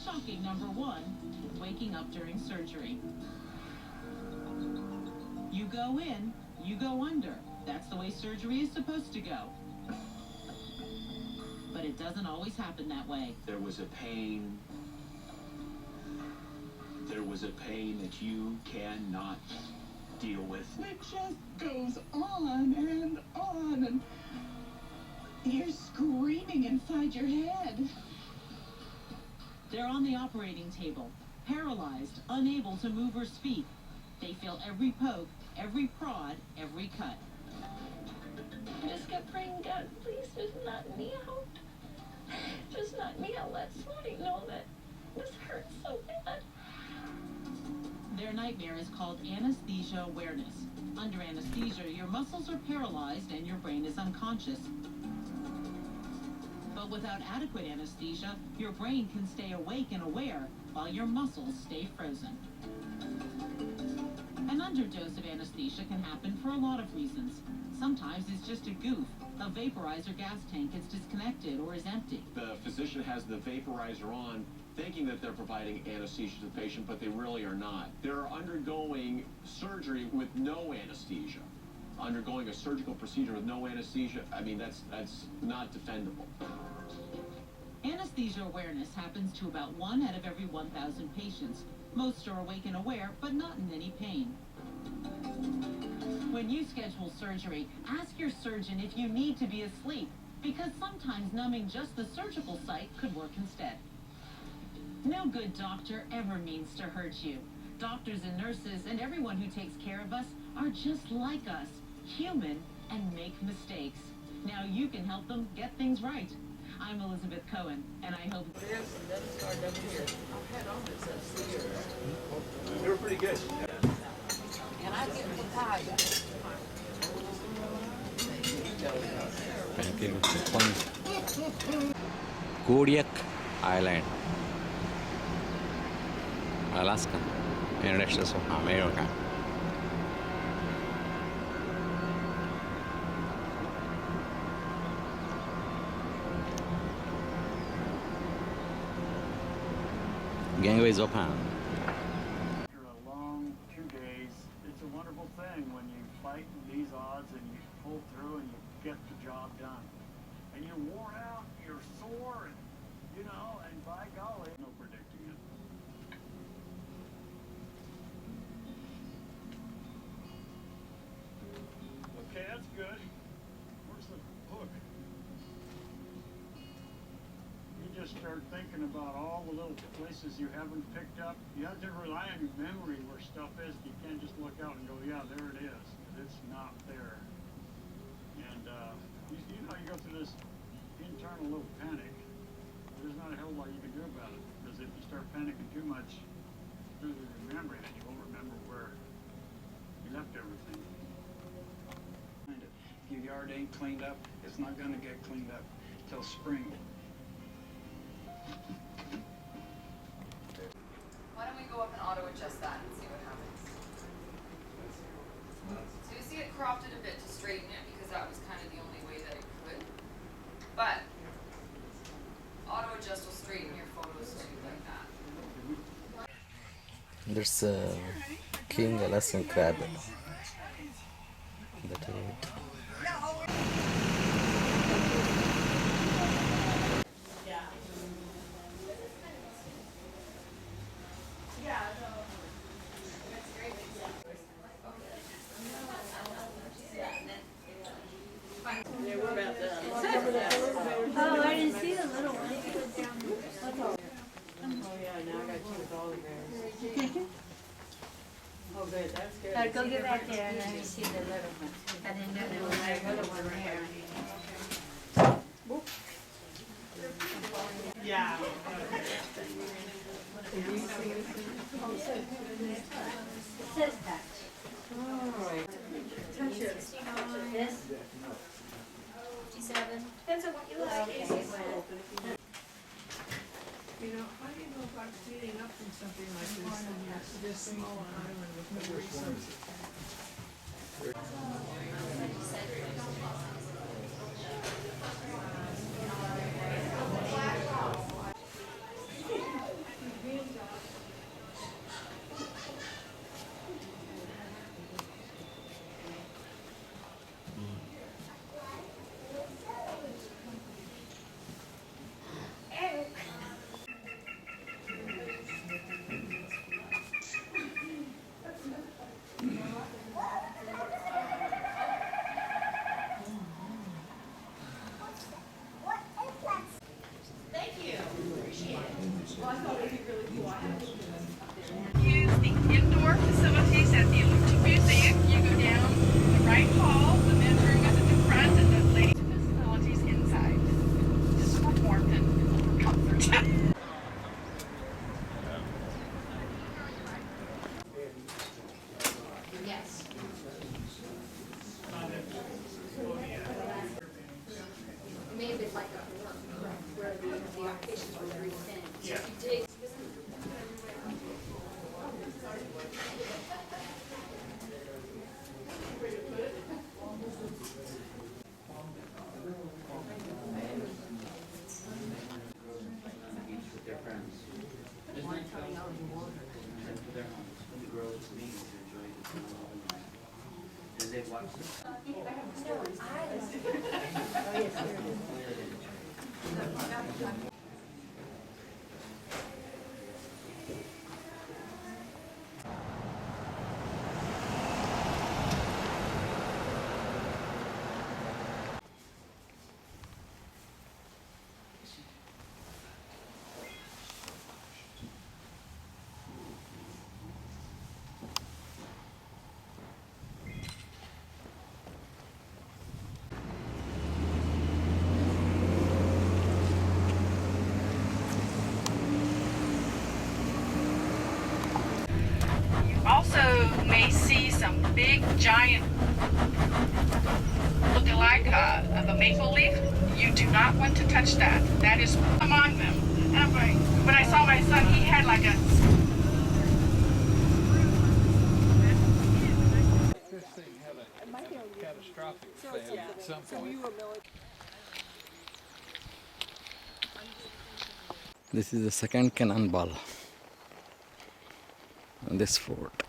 shocking number one, waking up during surgery. You go in, you go under. That's the way surgery is supposed to go. But it doesn't always happen that way. There was a pain. There was a pain that you cannot deal with. It just goes on, and you're screaming inside your head. They're on the operating table, paralyzed, unable to move or speak. They feel every poke, every prod, every cut. I just kept praying, God, please just knock me out. Just knock me out. Let somebody know that this hurts so bad. Their nightmare is called anesthesia awareness. Under anesthesia, your muscles are paralyzed and your brain is unconscious. But without adequate anesthesia, your brain can stay awake and aware while your muscles stay frozen. An underdose of anesthesia can happen for a lot of reasons. Sometimes it's just a goof. A vaporizer gas tank is disconnected or is empty. The physician has the vaporizer on, thinking that they're providing anesthesia to the patient, but they really are not. They're undergoing surgery with no anesthesia. Undergoing a surgical procedure with no anesthesia, I mean, that's not defendable. Anesthesia awareness happens to about 1 out of every 1,000 patients. Most are awake and aware, but not in any pain. When you schedule surgery, ask your surgeon if you need to be asleep, because sometimes numbing just the surgical site could work instead. No good doctor ever means to hurt you. Doctors and nurses and everyone who takes care of us are just like us, human, and make mistakes. Now you can help them get things right. I'm Elizabeth Cohen, and I hope... They were pretty good. And I get the tire. Kodiak Island, Alaska, United States of America. Gangway is open. After a long 2 days, it's a wonderful thing when you fight these odds and you pull through and you get the job done. And you're worn out, you're sore, and, you know, and by golly, no predicting it. Okay, that's good. Where's the hook? You just start thinking about all the little places you haven't picked up. You have to rely on your memory where stuff is. You can't just look out and go, yeah, there it is. It's not there. And, you know, you go through this internal little panic. There's not a hell lot you can do about it. Because if you start panicking too much through the memory, then you won't remember where you left everything. If your yard ain't cleaned up, it's not going to get cleaned up till spring. Why don't we go up and auto adjust that and see what happens? So you see it cropped it a bit to straighten it because that was kind of the only way that it could. But auto adjust will straighten your photos too like that. There's a king Alaskan crab. That is it. Oh, I didn't see the little one. Oh yeah, now I got you with all the bears. Oh good, that's good. Go get back there and let me see the little one. I didn't know there was a little one there. Yeah. It says touch. Alright. Touch it. This? 57. Depends on what you like. You know, how do you go about cleaning up from something like this when you're this small an island with no resources? Use the indoor facilities at the Olympic Museum. You go down the right hall, the men's room is at the front, and the ladies' facilities inside. Just for warmth and comfort. Yes. Maybe it's like a where the occasions were very thin. So if you dig. Also may see some big giant look-alike of a maple leaf. You do not want to touch that. That is among them. And I'm going, when I saw my son, he had like a... This thing had a catastrophic failure at some point. This is the second cannonball on this fort.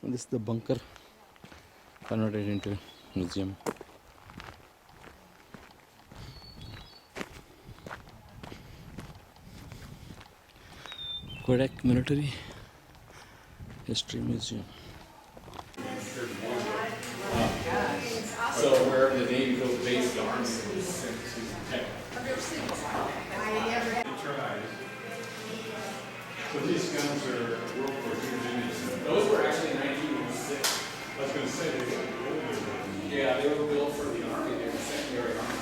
And this is the bunker converted into museum. Kodak Military History Museum. So wherever the Navy goes base, the Army is sent to protect. So these guns are World War II units. Those were actually 1906. I was going to say they were older. Yeah, they were built for the Army. They were secondary Army.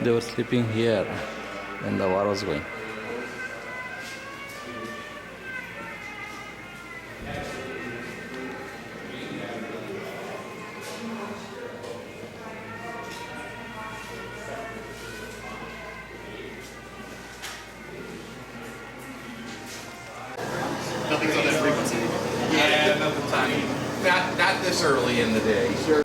They were sleeping here when the war was going. Nothing's on that frequency. Yeah, nothing tiny. Not this early in the day. Sure.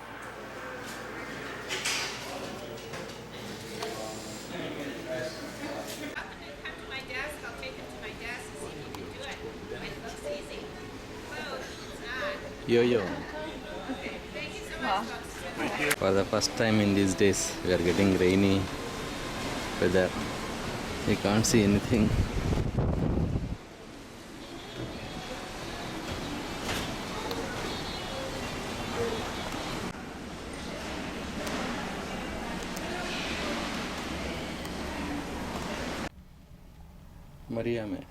Yo-yo. For the first time in these days, we are getting rainy weather. You can't see anything. Maria में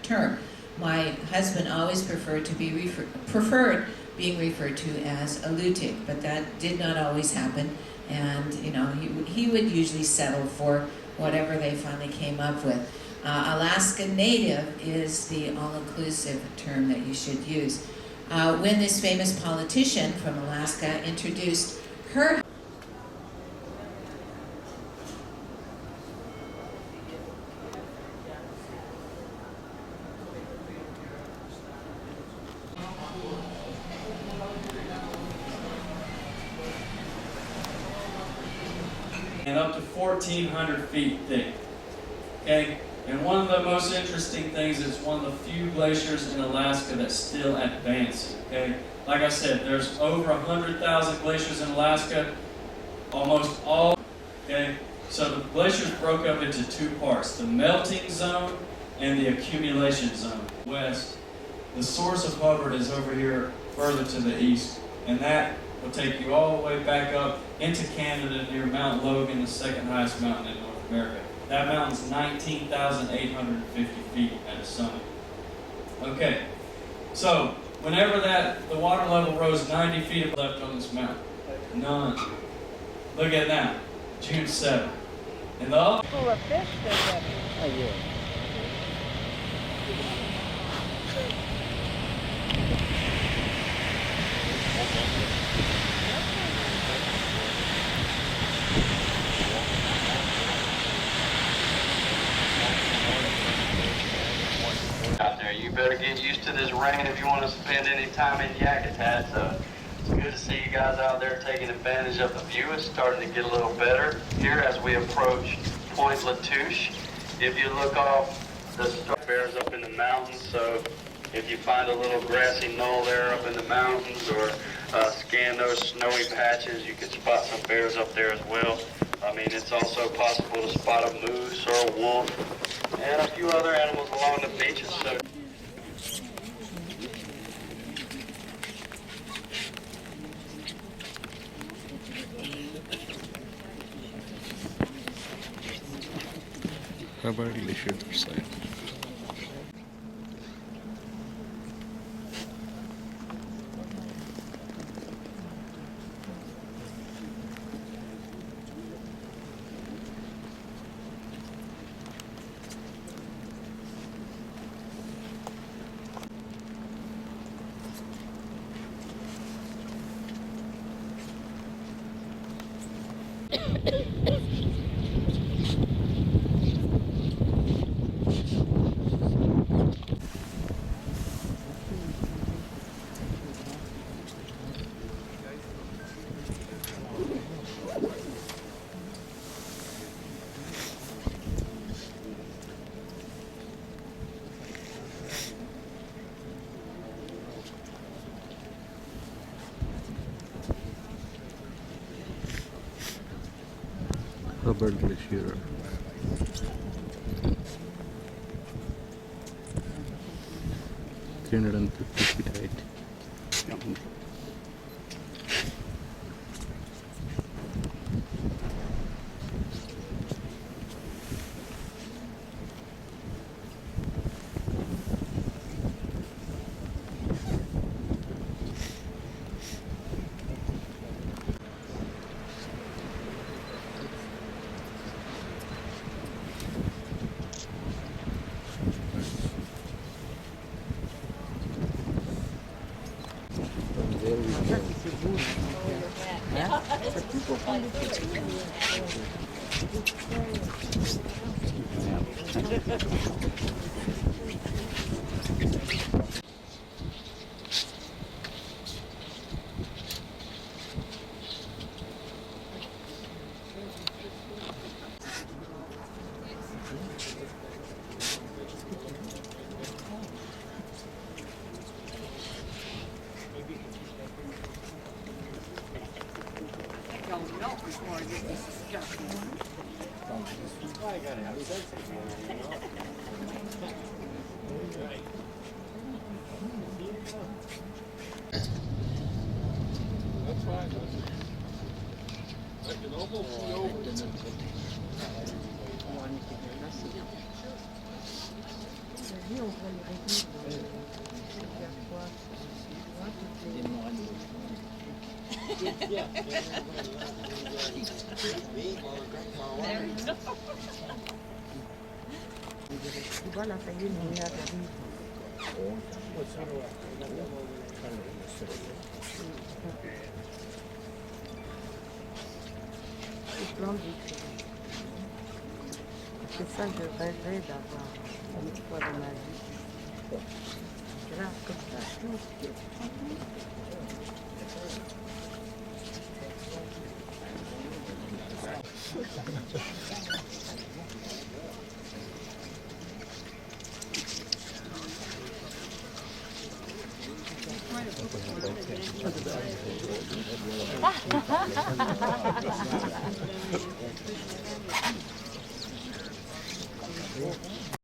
term. My husband always preferred to be preferred being referred to as a lutic, but that did not always happen. And you know, he would usually settle for whatever they finally came up with. Alaska Native is the all-inclusive term that you should use. When this famous politician from Alaska introduced her and up to 1,400 feet thick. Okay? And one of the most interesting things is one of the few glaciers in Alaska that's still advancing. Okay? Like I said, there's over 100,000 glaciers in Alaska, almost all. Okay? So the glaciers broke up into two parts, the melting zone and the accumulation zone. West, the source of Hubbard is over here further to the east, and that will take you all the way back up into Canada near Mount Logan, the second highest mountain in North America. That mountain's 19,850 feet at its summit. Okay, so whenever the water level rose 90 feet left on this mountain, none. Look at that, June 7th. And the full of fish, oh yeah. Out there, you better get used to this rain if you want to spend any time in Yakutat. So it's good to see you guys out there taking advantage of the view. It's starting to get a little better here as we approach Point Latouche. If you look off, the bears up in the mountains. So if you find a little grassy knoll there up in the mountains, or scan those snowy patches, you can spot some bears up there as well. I mean, it's also possible to spot a moose or a wolf and a few other animals along the beaches. So Hubbard Glacier side. Hubbard Glacier. Three 350 feet height. Before I get this stuff. Well, I gotta have sense of humor, you know? That's fine. I can almost see over. Yeah. C'est ça que je rêverais d'avoir une fois dans ma vie. Là, comme ça.